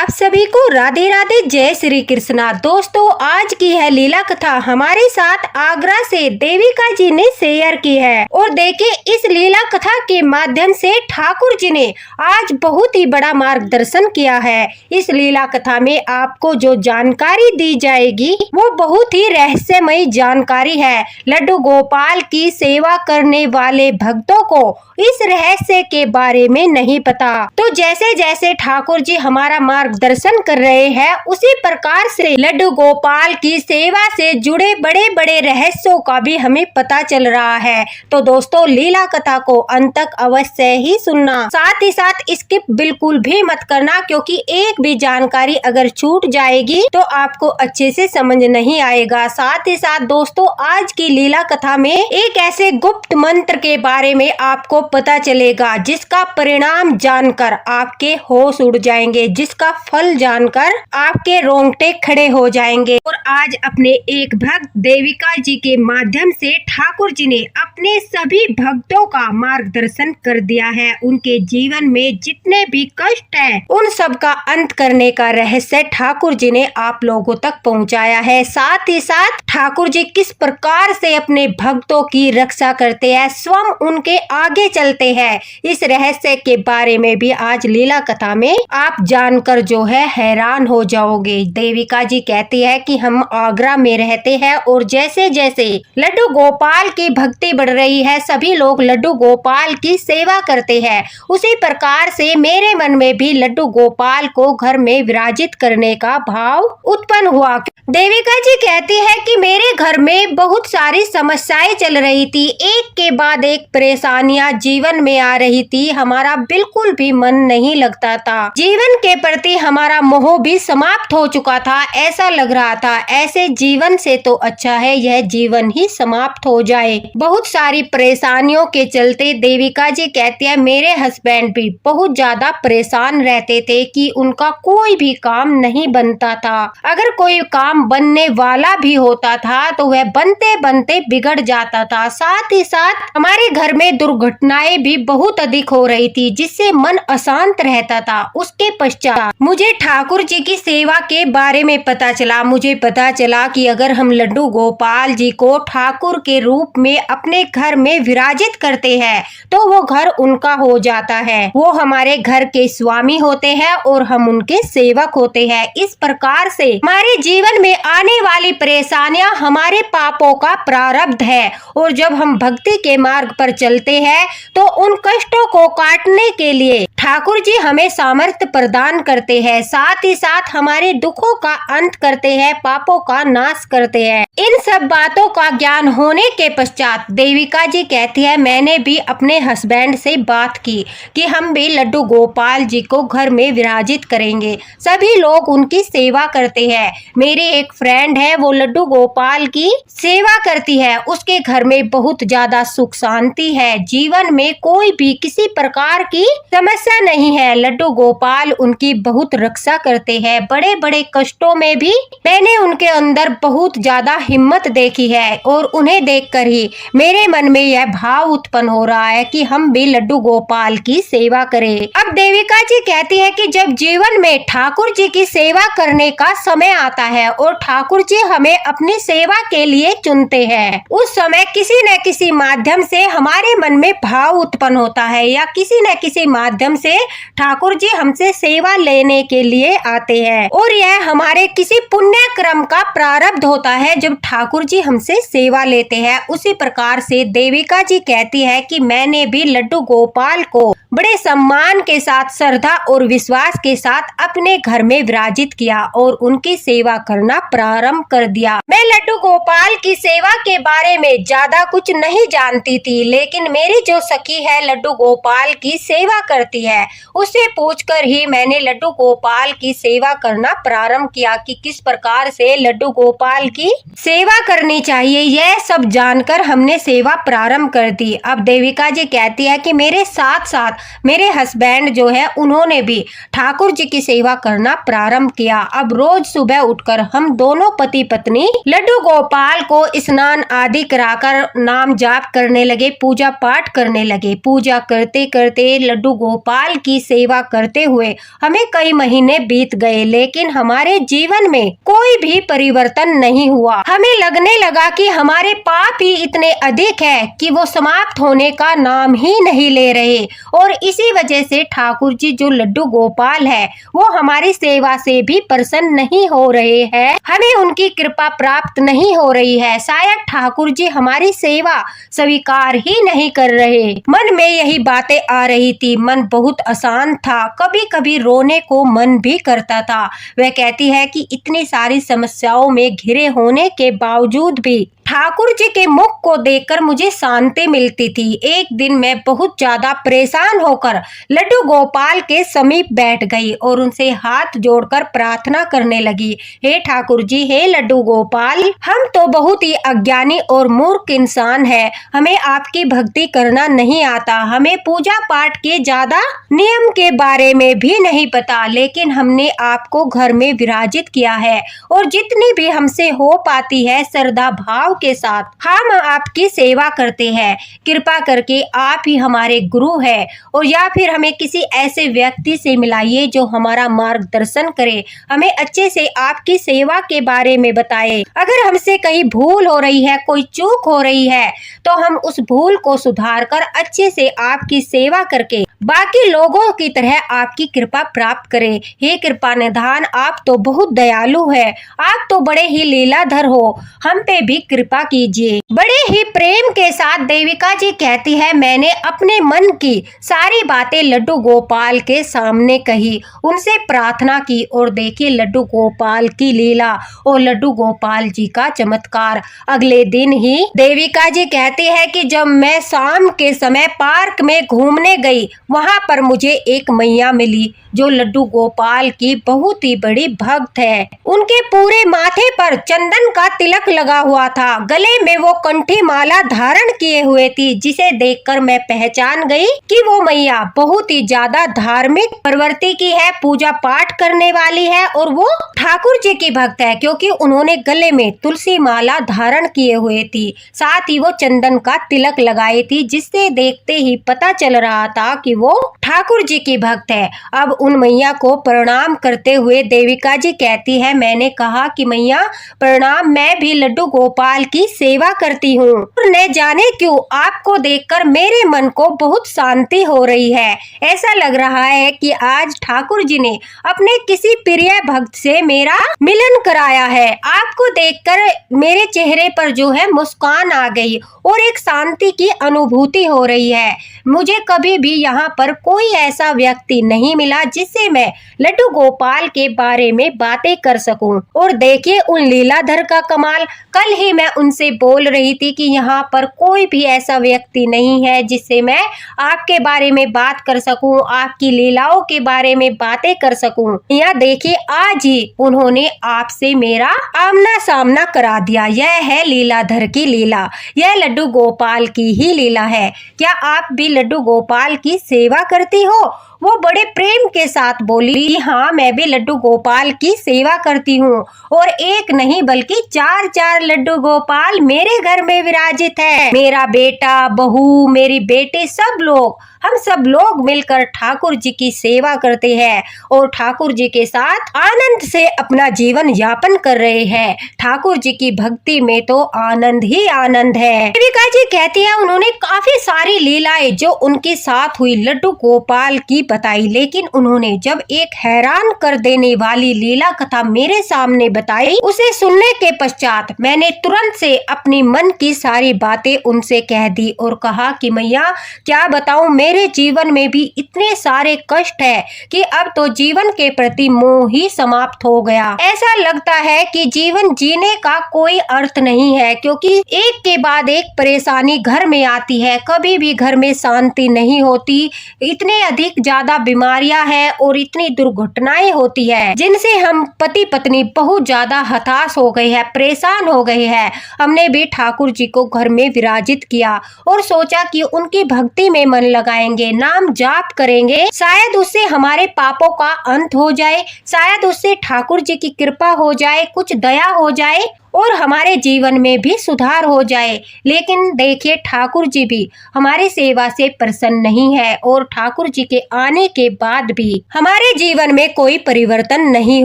आप सभी को राधे राधे, जय श्री कृष्णा। दोस्तों, आज की है लीला कथा हमारे साथ आगरा से देविका जी ने शेयर की है। और देखिए, इस लीला कथा के माध्यम से ठाकुर जी ने आज बहुत ही बड़ा मार्गदर्शन किया है। इस लीला कथा में आपको जो जानकारी दी जाएगी वो बहुत ही रहस्यमयी जानकारी है। लड्डू गोपाल की सेवा करने वाले भक्तों को इस रहस्य के बारे में नहीं पता। तो जैसे जैसे ठाकुर जी हमारा मार्गदर्शन कर रहे हैं, उसी प्रकार से लड्डू गोपाल की सेवा से जुड़े बड़े बड़े रहस्यों का भी हमें पता चल रहा है। तो दोस्तों, लीला कथा को अंत तक अवश्य ही सुनना, साथ ही साथ स्किप बिल्कुल भी मत करना, क्योंकि एक भी जानकारी अगर छूट जाएगी तो आपको अच्छे से समझ नहीं आएगा। साथ ही साथ दोस्तों, आज की लीला कथा में एक ऐसे गुप्त मंत्र के बारे में आपको पता चलेगा जिसका परिणाम जानकर आपके होश उड़ जाएंगे, जिसका फल जानकर आपके रोंगटे खड़े हो जाएंगे। और आज अपने एक भक्त देविका जी के माध्यम से ठाकुर जी ने अपने सभी भक्तों का मार्गदर्शन कर दिया है। उनके जीवन में जितने भी कष्ट हैं, उन सब का अंत करने का रहस्य ठाकुर जी ने आप लोगों तक पहुंचाया है। साथ ही साथ ठाकुर जी किस प्रकार से अपने भक्तों की रक्षा करते हैं, स्वयं उनके आगे चलते हैं, इस रहस्य के बारे में भी आज लीला कथा में आप जानकर जो है हैरान हो जाओगे। देविका जी कहती है कि हम आगरा में रहते हैं और जैसे जैसे लड्डू गोपाल की भक्ति बढ़ रही है, सभी लोग लड्डू गोपाल की सेवा करते हैं, उसी प्रकार से मेरे मन में भी लड्डू गोपाल को घर में विराजित करने का भाव उत्पन्न हुआ। देविका जी कहती है कि मेरे घर में बहुत सारी समस्याएं चल रही थी, एक के बाद एक परेशानियां जीवन में आ रही थी। हमारा बिल्कुल भी मन नहीं लगता था, जीवन के प्रति हमारा मोह भी समाप्त हो चुका था। ऐसा लग रहा था ऐसे जीवन से तो अच्छा है यह जीवन ही समाप्त हो जाए। बहुत सारी परेशानियों के चलते देविका जी कहती है मेरे हस्बैंड भी बहुत ज्यादा परेशान रहते थे कि उनका कोई भी काम नहीं बनता था। अगर कोई काम बनने वाला भी होता था तो वह बनते बनते बिगड़ जाता था। साथ ही साथ हमारे घर में दुर्घटनाएं भी बहुत अधिक हो रही थी, जिससे मन अशांत रहता था। उसके पश्चात मुझे ठाकुर जी की सेवा के बारे में पता चला। मुझे पता चला कि अगर हम लड्डू गोपाल जी को ठाकुर के रूप में अपने घर में विराजित करते हैं तो वो घर उनका हो जाता है, वो हमारे घर के स्वामी होते हैं और हम उनके सेवक होते हैं। इस प्रकार से हमारे जीवन में आने वाली परेशानियां हमारे पापों का प्रारब्ध है, और जब हम भक्ति के मार्ग पर चलते हैं तो उन कष्टों को काटने के लिए ठाकुर जी हमें सामर्थ्य प्रदान करते हैं। साथ ही साथ हमारे दुखों का अंत करते हैं, पापों का नाश करते हैं। इन सब बातों का ज्ञान होने के पश्चात देविका जी कहती है मैंने भी अपने हस्बैंड से बात की कि हम भी लड्डू गोपाल जी को घर में विराजित करेंगे, सभी लोग उनकी सेवा करते हैं। मेरी एक फ्रेंड है, वो लड्डू गोपाल की सेवा करती है, उसके घर में बहुत ज्यादा सुख शांति है, जीवन में कोई भी किसी प्रकार की समस्या नहीं है। लड्डू गोपाल उनकी बहुत रक्षा करते हैं, बड़े बड़े कष्टों में भी मैंने उनके अंदर बहुत ज्यादा हिम्मत देखी है, और उन्हें देखकर ही मेरे मन में यह भाव उत्पन्न हो रहा है कि हम भी लड्डू गोपाल की सेवा करें। अब देविका जी कहती है कि जब जीवन में ठाकुर जी की सेवा करने का समय आता है और ठाकुर जी हमें अपनी सेवा के लिए चुनते हैं, उस समय किसी न किसी माध्यम से हमारे मन में भाव उत्पन्न होता है, या किसी न किसी माध्यम से ठाकुर जी हमसे सेवा लेने के लिए आते हैं, और यह हमारे किसी पुण्य क्रम का प्रारब्ध होता है जब ठाकुर जी हमसे सेवा लेते हैं। उसी प्रकार से देविका जी कहती है कि मैंने भी लड्डू गोपाल को बड़े सम्मान के साथ, श्रद्धा और विश्वास के साथ अपने घर में विराजित किया और उनकी सेवा करना प्रारंभ कर दिया। मैं लड्डू गोपाल की सेवा के बारे में ज्यादा कुछ नहीं जानती थी, लेकिन मेरी जो सखी है लड्डू गोपाल की सेवा करती है, उससे पूछकर ही मैंने लड्डू गोपाल की सेवा करना प्रारंभ किया कि किस प्रकार से लड्डू गोपाल की सेवा करनी चाहिए। यह सब जानकर हमने सेवा प्रारंभ कर दी। अब देविका जी कहती है कि मेरे साथ साथ मेरे हस्बैंड जो है उन्होंने भी ठाकुर जी की सेवा करना प्रारंभ किया। अब रोज सुबह उठकर हम दोनों पति पत्नी लड्डू गोपाल को स्नान आदि कराकर नाम जाप करने लगे, पूजा पाठ करने लगे। पूजा करते करते लड्डू गोपाल की सेवा करते हुए हमें कई महीने बीत गए, लेकिन हमारे जीवन में कोई भी परिवर्तन नहीं हुआ। हमें लगने लगा कि हमारे पाप ही इतने अधिक है कि वो समाप्त होने का नाम ही नहीं ले रहे, और इसी वजह से ठाकुर जी जो लड्डू गोपाल है वो हमारी सेवा से भी प्रसन्न नहीं हो रहे हैं, हमें उनकी कृपा प्राप्त नहीं हो रही है। शायद ठाकुर जी हमारी सेवा स्वीकार ही नहीं कर रहे। मन में यही बातें आ रही थी। मन बहुत अशांत था, कभी कभी रोने को मन भी करता था। वह कहती है कि इतनी सारी समस्याओं में घिरे होने के बावजूद भी ठाकुर जी के मुख को देखकर मुझे शांति मिलती थी। एक दिन मैं बहुत ज्यादा परेशान होकर लड्डू गोपाल के समीप बैठ गई और उनसे हाथ जोड़कर प्रार्थना करने लगी। हे ठाकुर जी, हे लड्डू गोपाल, हम तो बहुत ही अज्ञानी और मूर्ख इंसान है, हमें आपकी भक्ति करना नहीं आता, हमें पूजा पाठ के ज्यादा नियम के बारे में भी नहीं पता, लेकिन हमने आपको घर में विराजित किया है और जितनी भी हमसे हो पाती है श्रद्धा भाव के साथ हम आपकी सेवा करते हैं। कृपा करके आप ही हमारे गुरु हैं, और या फिर हमें किसी ऐसे व्यक्ति से मिलाइए जो हमारा मार्गदर्शन करे, हमें अच्छे से आपकी सेवा के बारे में बताए। अगर हमसे कहीं भूल हो रही है, कोई चूक हो रही है, तो हम उस भूल को सुधार कर अच्छे से आपकी सेवा करके बाकी लोगों की तरह आपकी कृपा प्राप्त करें। हे कृपा निधान, आप तो बहुत दयालु है, आप तो बड़े ही लीलाधर हो, हम पे भी कृपा कीजिए। बड़े ही प्रेम के साथ देविका जी कहती है, मैंने अपने मन की सारी बातें लड्डू गोपाल के सामने कही, उनसे प्रार्थना की, और देखिए लड्डू गोपाल की लीला और लड्डू गोपाल जी का चमत्कार। अगले दिन ही देविका जी कहती है कि जब मैं शाम के समय पार्क में घूमने गई, वहां पर मुझे एक मैया मिली जो लड्डू गोपाल की बहुत ही बड़ी भक्त है। उनके पूरे माथे पर चंदन का तिलक लगा हुआ था, गले में वो कंठी माला धारण किए हुए थी, जिसे देखकर मैं पहचान गई कि वो मैया बहुत ही ज्यादा धार्मिक प्रवृत्ति की है, पूजा पाठ करने वाली है और वो ठाकुर जी की भक्त है, क्योंकि उन्होंने गले में तुलसी माला धारण किए हुए थी, साथ ही वो चंदन का तिलक लगाई थी, जिससे देखते ही पता चल रहा था कि वो ठाकुर जी की भक्त है। अब उन मैया को प्रणाम करते हुए देविका जी कहती है, मैंने कहा कि मैया प्रणाम, मैं भी लड्डू गोपाल की सेवा करती हूँ, न जाने क्यों आपको देखकर मेरे मन को बहुत शांति हो रही है। ऐसा लग रहा है कि आज ठाकुर जी ने अपने किसी प्रिय भक्त से मेरा मिलन कराया है। आपको देखकर मेरे चेहरे पर जो है मुस्कान आ गई और एक शांति की अनुभूति हो रही है। मुझे कभी भी यहाँ पर कोई ऐसा व्यक्ति नहीं मिला जिससे मैं लड्डू गोपाल के बारे में बातें कर सकूं। और देखिए उन लीलाधर का कमाल, कल ही मैं उनसे बोल रही थी कि यहाँ पर कोई भी ऐसा व्यक्ति नहीं है जिससे मैं आपके बारे में बात कर सकूं, आपकी लीलाओं के बारे में बातें कर सकूं। यह देखिए आज ही उन्होंने आपसे मेरा आमना सामना करा दिया। यह है लीलाधर की लीला, यह लड्डू गोपाल की ही लीला है। क्या आप भी लड्डू गोपाल की सेवा करती हो? वो बड़े प्रेम के साथ बोली, हाँ मैं भी लड्डू गोपाल की सेवा करती हूँ, और एक नहीं बल्कि 4 लड्डू गोपाल मेरे घर में विराजित है। मेरा बेटा, बहू, मेरी बेटी, सब लोग, हम सब लोग मिलकर ठाकुर जी की सेवा करते हैं और ठाकुर जी के साथ आनंद से अपना जीवन यापन कर रहे हैं। ठाकुर जी की भक्ति में तो आनंद ही आनंद है। देविका जी कहती है, उन्होंने काफी सारी लीलाएं जो उनके साथ हुई लड्डू गोपाल की बताई, लेकिन उन्होंने जब एक हैरान कर देने वाली लीला कथा मेरे सामने बताई, उसे सुनने के पश्चात मैंने तुरंत से अपनी मन की सारी बातें उनसे कह दी और कहा कि मैया क्या बताऊं, मेरे जीवन में भी इतने सारे कष्ट है कि अब तो जीवन के प्रति मोह ही समाप्त हो गया। ऐसा लगता है कि जीवन जीने का कोई अर्थ नहीं है, क्योंकि एक के बाद एक परेशानी घर में आती है, कभी भी घर में शांति नहीं होती। इतने अधिक ज्यादा बीमारियां हैं और इतनी दुर्घटनाएं होती है जिनसे हम पति पत्नी बहुत ज्यादा हताश हो गए हैं, परेशान हो गए हैं। हमने भी ठाकुर जी को घर में विराजित किया और सोचा कि उनकी भक्ति में मन लगाएंगे, नाम जाप करेंगे, शायद उससे हमारे पापों का अंत हो जाए, शायद उससे ठाकुर जी की कृपा हो जाए, कुछ दया हो जाए और हमारे जीवन में भी सुधार हो जाए। लेकिन देखिए, ठाकुर जी भी हमारी सेवा से प्रसन्न नहीं है और ठाकुर जी के आने के बाद भी हमारे जीवन में कोई परिवर्तन नहीं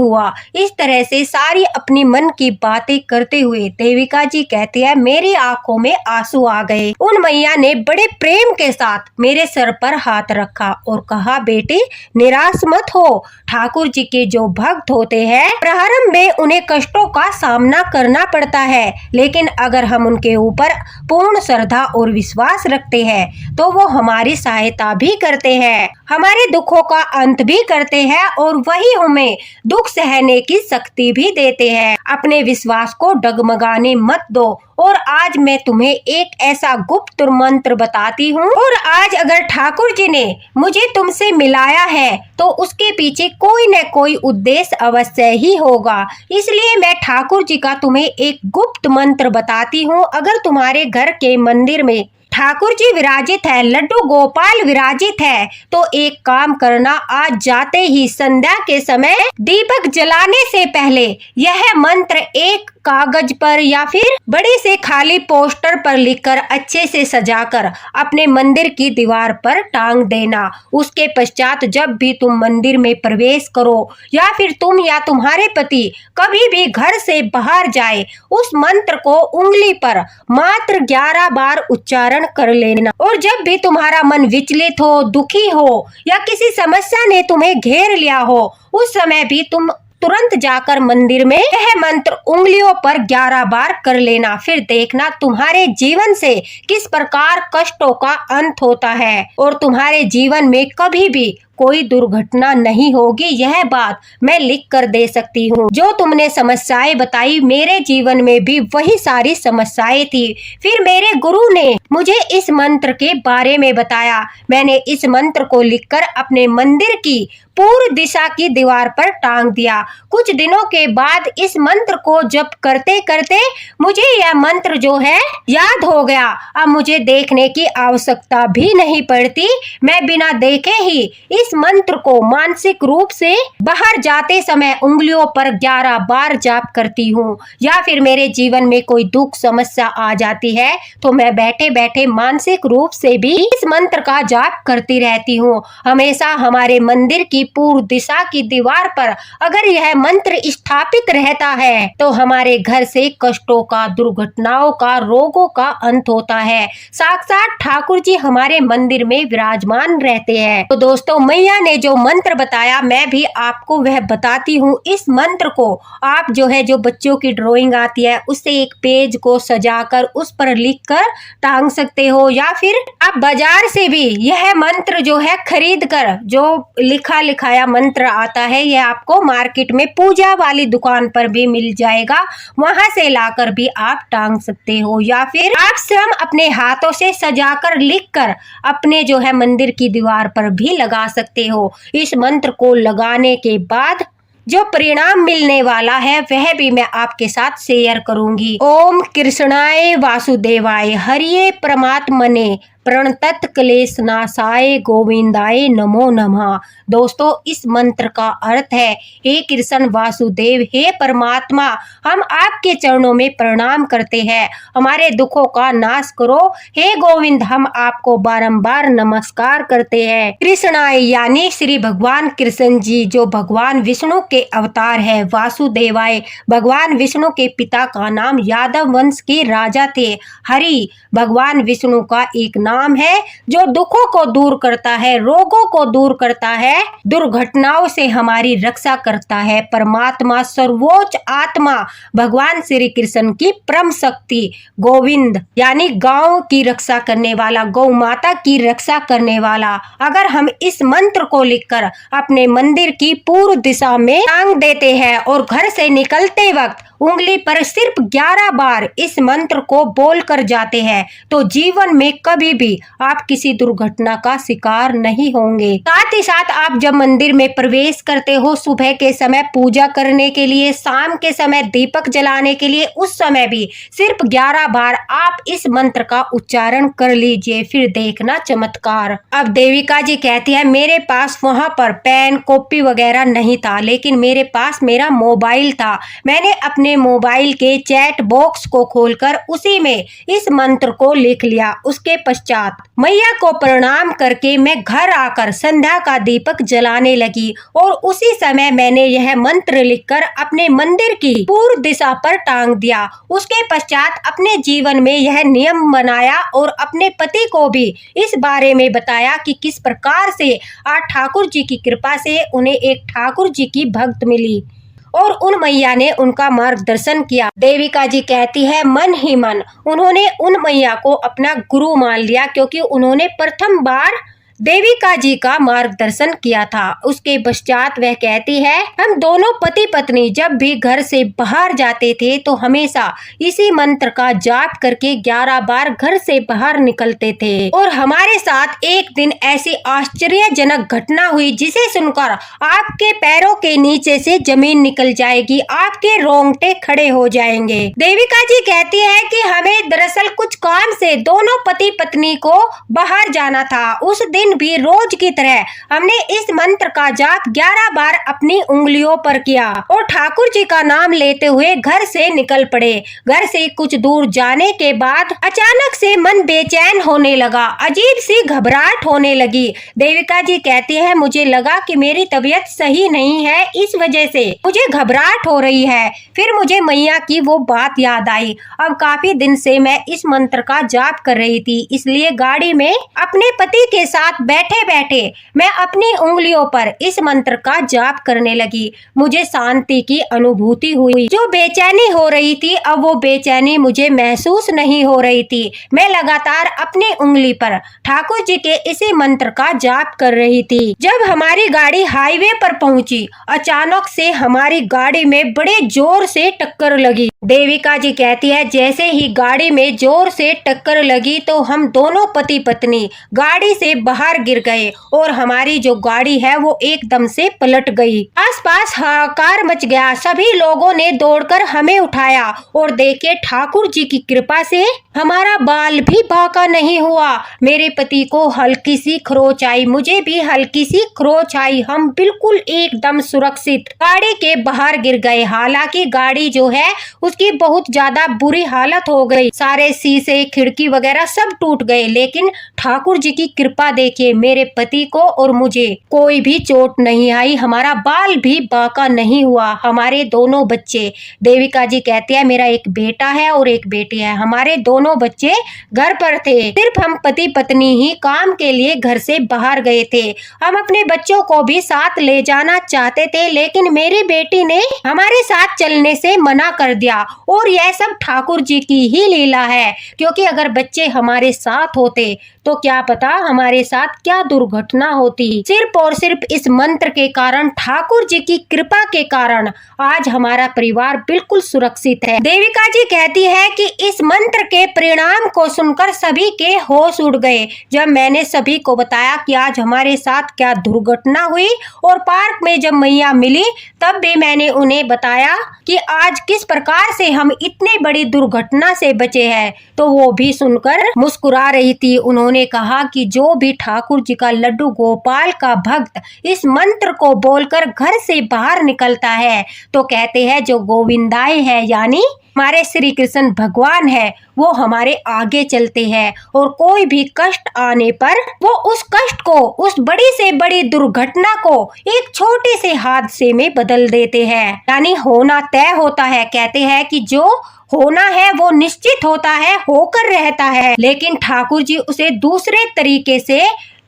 हुआ। इस तरह से सारी अपनी मन की बातें करते हुए देविका जी कहती है, मेरी आंखों में आंसू आ गए। उन मैया ने बड़े प्रेम के साथ मेरे सर पर हाथ रखा और कहा, बेटे निराश मत हो। ठाकुर जी के जो भक्त होते हैं, प्रारंभ में उन्हें कष्टों का सामना करना पड़ता है, लेकिन अगर हम उनके ऊपर पूर्ण श्रद्धा और विश्वास रखते हैं तो वो हमारी सहायता भी करते हैं, हमारे दुखों का अंत भी करते हैं और वही हमें दुख सहने की शक्ति भी देते हैं। अपने विश्वास को डगमगाने मत दो। और आज मैं तुम्हें एक ऐसा गुप्त मंत्र बताती हूँ, और आज अगर ठाकुर जी ने मुझे तुमसे मिलाया है तो उसके पीछे कोई न कोई उद्देश्य अवश्य ही होगा। इसलिए मैं ठाकुर जी का तुम्हें एक गुप्त मंत्र बताती हूँ। अगर तुम्हारे घर के मंदिर में ठाकुर जी विराजित है, लड्डू गोपाल विराजित है, तो एक काम करना, आज जाते ही संध्या के समय दीपक जलाने से पहले यह मंत्र एक कागज पर या फिर बड़े से खाली पोस्टर पर लिखकर अच्छे से सजाकर अपने मंदिर की दीवार पर टांग देना। उसके पश्चात जब भी तुम मंदिर में प्रवेश करो या फिर तुम या तुम्हारे पति कभी भी घर से बाहर जाए, उस मंत्र को उंगली पर मात्र 11 बार उच्चारण कर लेना। और जब भी तुम्हारा मन विचलित हो, दुखी हो या किसी समस्या ने तुम्हें घेर लिया हो, उस समय भी तुम तुरंत जाकर मंदिर में यह मंत्र उंगलियों पर 11 बार कर लेना। फिर देखना तुम्हारे जीवन से किस प्रकार कष्टों का अंत होता है और तुम्हारे जीवन में कभी भी कोई दुर्घटना नहीं होगी। यह बात मैं लिख कर दे सकती हूँ। जो तुमने समस्याएं बताई, मेरे जीवन में भी वही सारी समस्याएं थी। फिर मेरे गुरु ने मुझे इस मंत्र के बारे में बताया। मैंने इस मंत्र को लिखकर अपने मंदिर की पूर्व दिशा की दीवार पर टांग दिया। कुछ दिनों के बाद इस मंत्र को जप करते करते मुझे यह मंत्र जो है याद हो गया। अब मुझे देखने की आवश्यकता भी नहीं पड़ती। मैं बिना देखे ही इस मंत्र को मानसिक रूप से बाहर जाते समय उंगलियों पर 11 बार जाप करती हूँ। या फिर मेरे जीवन में कोई दुख समस्या आ जाती है तो मैं बैठे बैठे मानसिक रूप से भी इस मंत्र का जाप करती रहती हूँ। हमेशा हमारे मंदिर की पूर्व दिशा की दीवार पर अगर यह मंत्र स्थापित रहता है तो हमारे घर से कष्टों का, दुर्घटनाओं का, रोगों का अंत होता है। साक्षात ठाकुर जी हमारे मंदिर में विराजमान रहते हैं। तो दोस्तों, मैया ने जो मंत्र बताया मैं भी आपको वह बताती हूँ। इस मंत्र को आप जो बच्चों की ड्राइंग आती है उससे एक पेज को सजाकर उस पर लिखकर टांग सकते हो, या फिर आप बाजार से भी यह मंत्र जो है खरीद कर, जो लिखा लिखाया मंत्र आता है, यह आपको मार्केट में पूजा वाली दुकान पर भी मिल जाएगा, वहां से लाकर भी आप टांग सकते हो। या फिर आप स्वयं अपने हाथों से सजाकर लिखकर अपने मंदिर की दीवार पर भी लगा सकते हो। इस मंत्र को लगाने के बाद जो परिणाम मिलने वाला है वह भी मैं आपके साथ शेयर करूंगी। ओम कृष्णाय वासुदेवाय हरिये परमात्मने प्रणतत क्लेश नाशाय गोविंदाय नमो नमः। दोस्तों, इस मंत्र का अर्थ है, हे कृष्ण वासुदेव, हे परमात्मा, हम आपके चरणों में प्रणाम करते हैं, हमारे दुखों का नाश करो। हे गोविंद, हम आपको बारंबार नमस्कार करते हैं। कृष्णाय यानी श्री भगवान कृष्ण जी जो भगवान विष्णु के अवतार है। वासुदेवाय भगवान विष्णु के पिता का नाम यादव वंश के राजा थे। हरि भगवान विष्णु का एक नाम है जो दुखों को दूर करता है, रोगों को दूर करता है, दुर्घटनाओं से हमारी रक्षा करता है। परमात्मा सर्वोच्च आत्मा भगवान श्री कृष्ण की परम शक्ति गोविंद यानी गांव की रक्षा करने वाला, गौ माता की रक्षा करने वाला। अगर हम इस मंत्र को लिखकर अपने मंदिर की पूर्व दिशा में टांग देते हैं और घर से निकलते वक्त उंगली पर सिर्फ 11 बार इस मंत्र को बोल कर जाते हैं तो जीवन में कभी भी आप किसी दुर्घटना का शिकार नहीं होंगे। साथ ही साथ आप जब मंदिर में प्रवेश करते हो, सुबह के समय पूजा करने के लिए, शाम के समय दीपक जलाने के लिए, उस समय भी सिर्फ 11 बार आप इस मंत्र का उच्चारण कर लीजिए, फिर देखना चमत्कार। अब देविका जी कहती है मेरे पास वहां पर पेन कॉपी वगैरह नहीं था, लेकिन मेरे पास मेरा मोबाइल था। मैंने अपने मोबाइल के चैट बॉक्स को खोलकर उसी में इस मंत्र को लिख लिया। उसके पश्चात मैया को प्रणाम करके मैं घर आकर संध्या का दीपक जलाने लगी और उसी समय मैंने यह मंत्र लिखकर अपने मंदिर की पूर्व दिशा पर टांग दिया। उसके पश्चात अपने जीवन में यह नियम बनाया और अपने पति को भी इस बारे में बताया कि किस प्रकार से आज ठाकुर जी की कृपा से उन्हें एक ठाकुर जी की भक्त मिली और उन मैया ने उनका मार्गदर्शन किया। देविका जी कहती है मन ही मन उन्होंने उन मैया को अपना गुरु मान लिया, क्योंकि उन्होंने प्रथम बार देविका जी का मार्गदर्शन किया था। उसके पश्चात वह कहती है हम दोनों पति पत्नी जब भी घर से बाहर जाते थे तो हमेशा इसी मंत्र का जाप करके 11 बार घर से बाहर निकलते थे। और हमारे साथ एक दिन ऐसी आश्चर्यजनक घटना हुई जिसे सुनकर आपके पैरों के नीचे से जमीन निकल जाएगी, आपके रोंगटे खड़े हो जाएंगे। देविका जी कहती है कि हमें दरअसल कुछ काम से दोनों पति पत्नी को बाहर जाना था। उस दिन भी रोज की तरह हमने इस मंत्र का जाप 11 बार अपनी उंगलियों पर किया और ठाकुर जी का नाम लेते हुए घर से निकल पड़े। घर से कुछ दूर जाने के बाद अचानक से मन बेचैन होने लगा, अजीब सी घबराहट होने लगी। देविका जी कहती है मुझे लगा कि मेरी तबीयत सही नहीं है, इस वजह से मुझे घबराहट हो रही है। फिर मुझे मैया की वो बात याद आई। अब काफी दिन से मैं इस मंत्र का जाप कर रही थी, इसलिए गाड़ी में अपने पति के साथ बैठे बैठे मैं अपनी उंगलियों पर इस मंत्र का जाप करने लगी। मुझे शांति की अनुभूति हुई। जो बेचैनी हो रही थी अब वो बेचैनी मुझे महसूस नहीं हो रही थी। मैं लगातार अपनी उंगली पर ठाकुर जी के इसी मंत्र का जाप कर रही थी। जब हमारी गाड़ी हाईवे पर पहुंची, अचानक से हमारी गाड़ी में बड़े जोर से टक्कर लगी। देविका जी कहती है जैसे ही गाड़ी में जोर से टक्कर लगी तो हम दोनों पति पत्नी गाड़ी से बाहर गिर गए और हमारी जो गाड़ी है वो एकदम से पलट गई। आसपास हाहाकार मच गया। सभी लोगों ने दौड़कर हमें उठाया और देखे ठाकुर जी की कृपा से हमारा बाल भी बांका नहीं हुआ। मेरे पति को हल्की सी खरोच आई, मुझे भी हल्की सी खरोच आई। हम बिल्कुल एकदम सुरक्षित गाड़ी के बाहर गिर गए। हालांकि गाड़ी जो है उसकी बहुत ज्यादा बुरी हालत हो गई, सारे शीशे खिड़की वगैरह सब टूट गए, लेकिन ठाकुर जी की कृपा देखिए मेरे पति को और मुझे कोई भी चोट नहीं आई, हमारा बाल भी बांका नहीं हुआ। हमारे दोनों बच्चे, देविका जी कहती है मेरा एक बेटा है और एक बेटी है, हमारे दोनों बच्चे घर पर थे। सिर्फ हम पति पत्नी ही काम के लिए घर से बाहर गए थे। हम अपने बच्चों को भी साथ ले जाना चाहते थे, लेकिन मेरी बेटी ने हमारे साथ चलने से मना कर दिया। और यह सब ठाकुर जी की ही लीला है, क्योंकि अगर बच्चे हमारे साथ होते तो क्या पता हमारे साथ क्या दुर्घटना होती। सिर्फ और सिर्फ इस मंत्र के कारण, ठाकुर जी की कृपा के कारण आज हमारा परिवार बिल्कुल सुरक्षित है। देविका जी कहती है कि इस मंत्र के परिणाम को सुनकर सभी के होश उड़ गए। जब मैंने सभी को बताया कि आज हमारे साथ क्या दुर्घटना हुई और पार्क में जब मैया मिली तब भी मैंने उन्हें बताया कि आज किस प्रकार से हम इतनी बड़ी दुर्घटना से बचे हैं, तो वो भी सुनकर मुस्कुरा रही थी। उन्होंने कहा कि जो भी ठाकुर जी का लड्डू गोपाल का भक्त इस मंत्र को बोलकर घर से बाहर निकलता है तो कहते हैं जो गोविंदाए है यानी हमारे श्री कृष्ण भगवान है, वो हमारे आगे चलते हैं और कोई भी कष्ट आने पर वो उस कष्ट को, उस बड़ी से बड़ी दुर्घटना को एक छोटे से हादसे में बदल देते हैं। यानी होना तय होता है। कहते हैं कि जो होना है वो निश्चित होता है, होकर रहता है, लेकिन ठाकुर जी उसे दूसरे तरीके से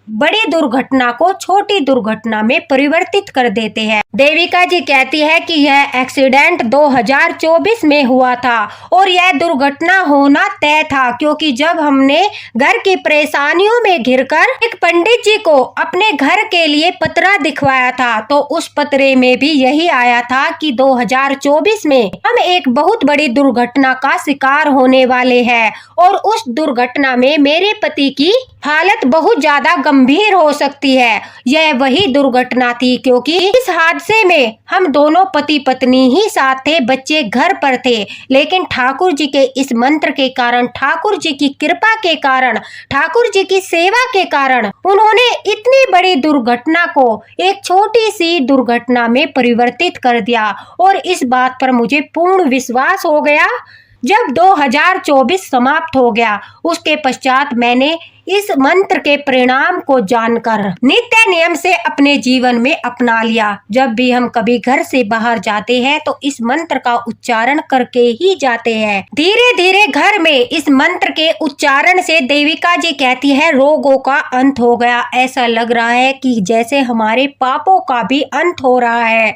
बड़ी दुर्घटना को छोटी दुर्घटना में परिवर्तित कर देते हैं। देविका जी कहती है कि यह एक्सीडेंट 2024 में हुआ था और यह दुर्घटना होना तय था, क्योंकि जब हमने घर की परेशानियों में घिरकर एक पंडित जी को अपने घर के लिए पतरा दिखवाया था, तो उस पतरे में भी यही आया था कि 2024 में हम एक बहुत बड़ी दुर्घटना का शिकार होने वाले हैं और उस दुर्घटना में मेरे पति की हालत बहुत ज्यादा गंभीर हो सकती है। यह वही दुर्घटना थी, क्योंकि इस हादसे में हम दोनों पति पत्नी ही साथ थे, बच्चे घर पर थे, लेकिन ठाकुर जी के इस मंत्र के कारण, ठाकुर जी की कृपा के कारण, ठाकुर जी की सेवा के कारण उन्होंने इतनी बड़ी दुर्घटना को एक छोटी सी दुर्घटना में परिवर्तित कर दिया। और इस बात पर मुझे पूर्ण विश्वास हो गया जब 2024 समाप्त हो गया। उसके पश्चात मैंने इस मंत्र के परिणाम को जानकर नित्य नियम से अपने जीवन में अपना लिया। जब भी हम कभी घर से बाहर जाते हैं तो इस मंत्र का उच्चारण करके ही जाते हैं। धीरे धीरे घर में इस मंत्र के उच्चारण से देविका जी कहती है रोगों का अंत हो गया। ऐसा लग रहा है कि जैसे हमारे पापों का भी अंत हो रहा है।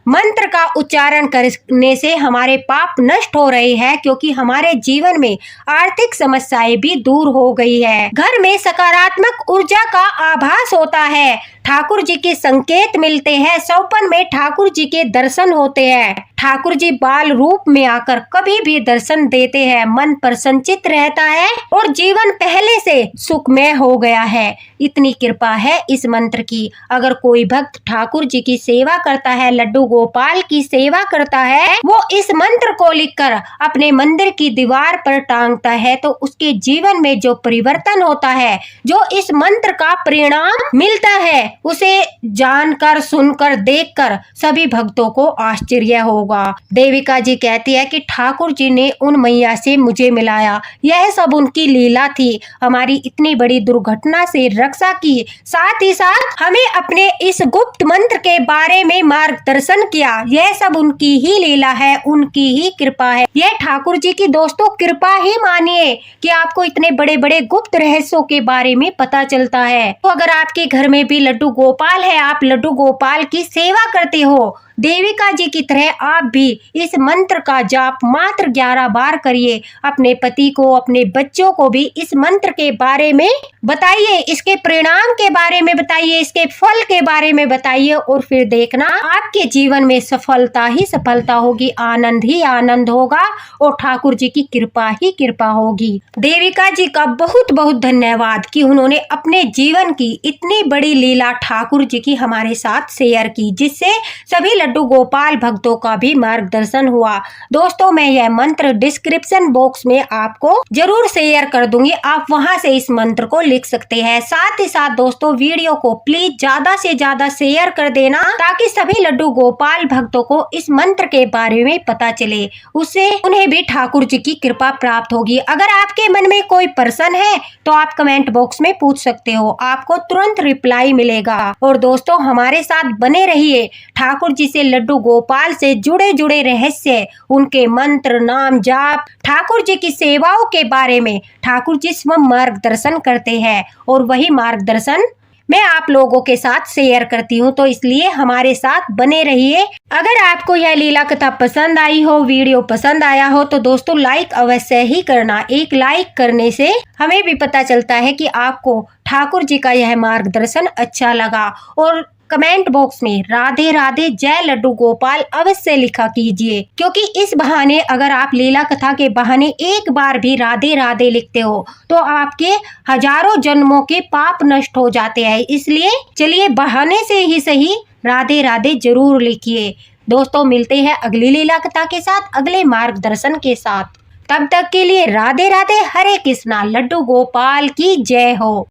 मंत्र का उच्चारण करने से हमारे पाप नष्ट हो रहे हैं, क्योंकि हमारे जीवन में आर्थिक समस्याएं भी दूर हो गई है। घर में सकारात्मक ऊर्जा का आभास होता है, ठाकुर जी के संकेत मिलते हैं, सौपन में ठाकुर जी के दर्शन होते हैं। ठाकुर जी बाल रूप में आकर कभी भी दर्शन देते हैं। मन प्रसन्नचित रहता है और जीवन पहले से सुखमय हो गया है। इतनी कृपा है इस मंत्र की। अगर कोई भक्त ठाकुर जी की सेवा करता है, लड्डू गोपाल की सेवा करता है, वो इस मंत्र को लिखकर अपने मंदिर की दीवार पर टांगता है, तो उसके जीवन में जो परिवर्तन होता है, जो इस मंत्र का परिणाम मिलता है, उसे जानकर, सुनकर, देखकर सभी भक्तों को आश्चर्य होगा। देविका जी कहती है कि ठाकुर जी ने उन मैया से मुझे मिलाया, यह सब उनकी लीला थी। हमारी इतनी बड़ी दुर्घटना से रक्षा की, साथ ही साथ हमें अपने इस गुप्त मंत्र के बारे में मार्गदर्शन किया। यह सब उनकी ही लीला है, उनकी ही कृपा है। यह ठाकुर जी की दोस्तों कृपा ही मानिए कि आपको इतने बड़े बड़े गुप्त रहस्यों के बारे में पता चलता है। तो अगर आपके घर में भी लड्डू गोपाल है, आप लड्डू गोपाल की सेवा करते हो, देविका जी की तरह आप भी इस मंत्र का जाप मात्र 11 बार करिए। अपने पति को, अपने बच्चों को भी इस मंत्र के बारे में बताइए, इसके परिणाम के बारे में बताइए, इसके फल के बारे में बताइए, और फिर देखना आपके जीवन में सफलता ही सफलता होगी, आनंद ही आनंद होगा और ठाकुर जी की कृपा ही कृपा होगी। देविका जी का बहुत बहुत धन्यवाद कि उन्होंने अपने जीवन की इतनी बड़ी लीला ठाकुर जी की हमारे साथ शेयर की, जिससे सभी लड्डू गोपाल भक्तों का भी मार्गदर्शन हुआ। दोस्तों, मैं यह मंत्र डिस्क्रिप्शन बॉक्स में आपको जरूर शेयर कर दूंगी, आप वहां से इस मंत्र को लिख सकते हैं। साथ ही साथ दोस्तों, वीडियो को प्लीज ज्यादा से ज्यादा शेयर कर देना, ताकि सभी लड्डू गोपाल भक्तों को इस मंत्र के बारे में पता चले, उससे उन्हें भी ठाकुर जी की कृपा प्राप्त होगी। अगर आपके मन में कोई प्रश्न है तो आप कमेंट बॉक्स में पूछ सकते हो, आपको तुरंत रिप्लाई मिलेगा। और दोस्तों, हमारे साथ बने रहिए। ठाकुर जी से, लड्डू गोपाल से जुड़े रहस्य, उनके मंत्र, नाम जाप, ठाकुर जी की सेवाओं के बारे में ठाकुर जी स्वयं मार्गदर्शन करते हैं, और वही मार्गदर्शन मैं आप लोगों के साथ शेयर करती हूँ। तो इसलिए हमारे साथ बने रहिए। अगर आपको यह लीला कथा पसंद आई हो, वीडियो पसंद आया हो, तो दोस्तों लाइक अवश्य ही करना। एक लाइक करने से हमें भी पता चलता है कि आपको ठाकुर जी का यह मार्गदर्शन अच्छा लगा। और कमेंट बॉक्स में राधे राधे जय लड्डू गोपाल अवश्य लिखा कीजिए, क्योंकि इस बहाने, अगर आप लीला कथा के बहाने एक बार भी राधे राधे लिखते हो तो आपके हजारों जन्मों के पाप नष्ट हो जाते हैं। इसलिए चलिए बहाने से ही सही राधे राधे जरूर लिखिए। दोस्तों, मिलते हैं अगली लीला कथा के साथ, अगले मार्गदर्शन के साथ। तब तक के लिए राधे राधे, हरे कृष्णा, लड्डू गोपाल की जय हो।